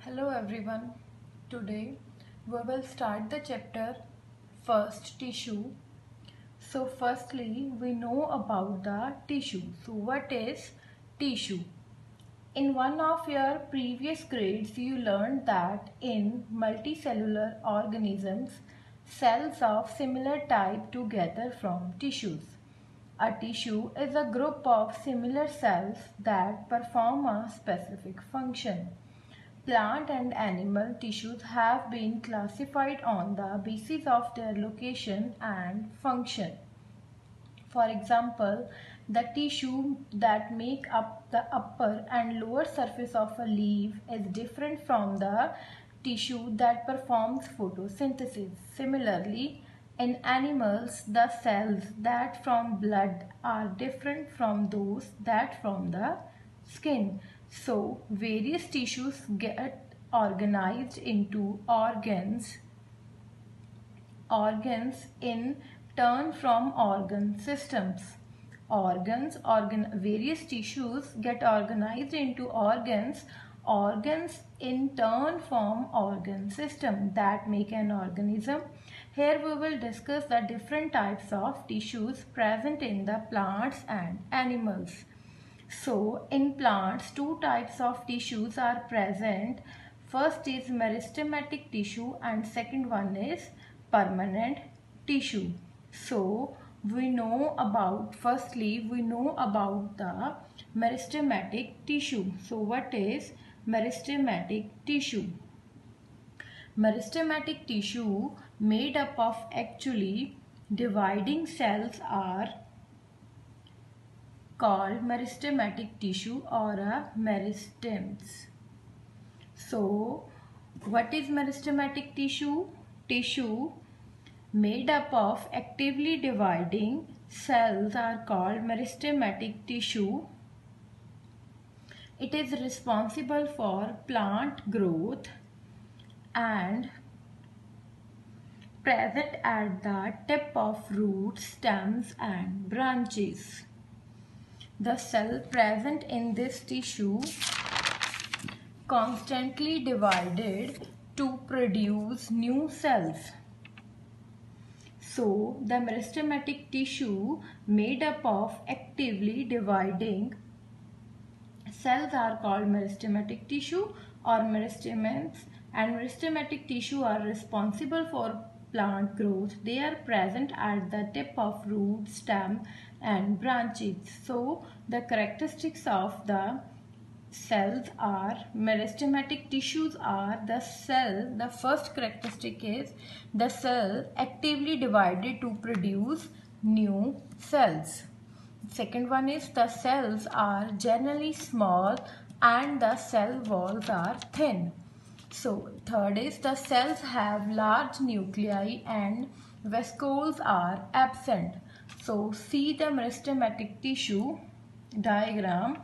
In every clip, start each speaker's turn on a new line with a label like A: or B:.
A: Hello everyone. Today we will start the chapter first tissue. So firstly we know about the tissue. So what is tissue? In one of your previous grades you learned that in multicellular organisms cells of similar type to gather from tissues. A tissue is a group of similar cells that perform a specific function. Plant and animal tissues have been classified on the basis of their location and function. For example, the tissue that make up the upper and lower surface of a leaf is different from the tissue that performs photosynthesis. Similarly, in animals, the cells that from blood are different from those that from the skin. So, various tissues get organized into organs in turn from organ systems. Various tissues get organized into organs in turn form organ system that make an organism. Here we will discuss the different types of tissues present in the plants and animals. So, in plants, two types of tissues are present. First is meristematic tissue and second one is permanent tissue. So, firstly we know about the meristematic tissue. So, what is meristematic tissue? Meristematic tissue made up of actually dividing cells are called meristematic tissue or meristems. So, what is meristematic tissue? Tissue made up of actively dividing cells are called meristematic tissue. It is responsible for plant growth and present at the tip of roots, stems and branches. The cell present in this tissue constantly divided to produce new cells. So, the meristematic tissue made up of actively dividing cells are called meristematic tissue or meristemens, and meristematic tissue are responsible for plant growth. They are present at the tip of root, stem and branches. So, the characteristics of the cells are meristematic tissues are the first characteristic is the cell actively divided to produce new cells. Second one is the cells are generally small and the cell walls are thin. So third is the cells have large nuclei and vascles are absent. So see the meristematic tissue diagram.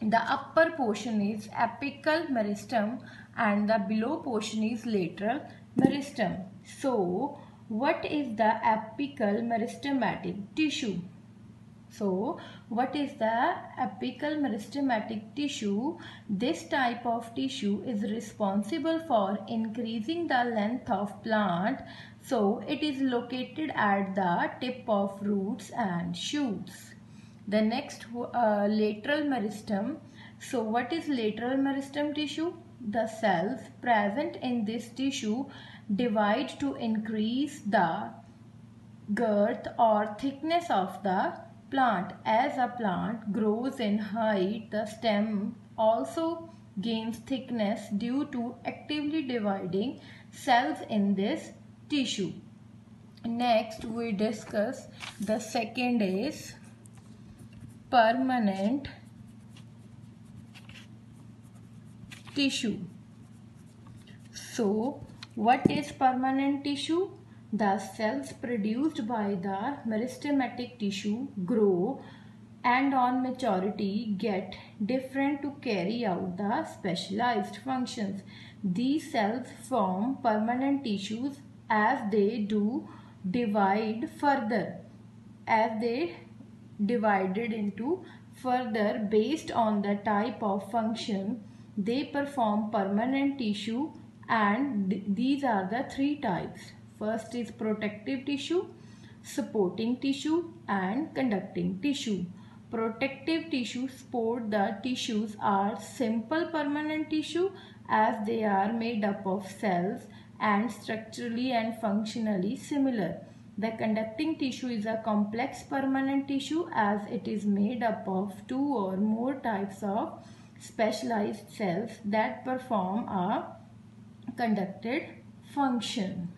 A: The upper portion is apical meristem and the below portion is lateral meristem. So what is the apical meristematic tissue? So, what is the apical meristematic tissue? This type of tissue is responsible for increasing the length of plant. So, it is located at the tip of roots and shoots. The next lateral meristem. So, what is lateral meristem tissue? The cells present in this tissue divide to increase the girth or thickness of the plant. As a plant grows in height, the stem also gains thickness due to actively dividing cells in this tissue. Next, we discuss the second is permanent tissue. So, what is permanent tissue? The cells produced by the meristematic tissue grow and on maturity get different to carry out the specialized functions. These cells form permanent tissues as they do divide further, as they divided into further based on the type of function They perform permanent tissue, and these are the three types. First is protective tissue, supporting tissue, and conducting tissue. Protective tissue support the tissues are simple permanent tissue as they are made up of cells and structurally and functionally similar. The conducting tissue is a complex permanent tissue as it is made up of two or more types of specialized cells that perform a conducted function.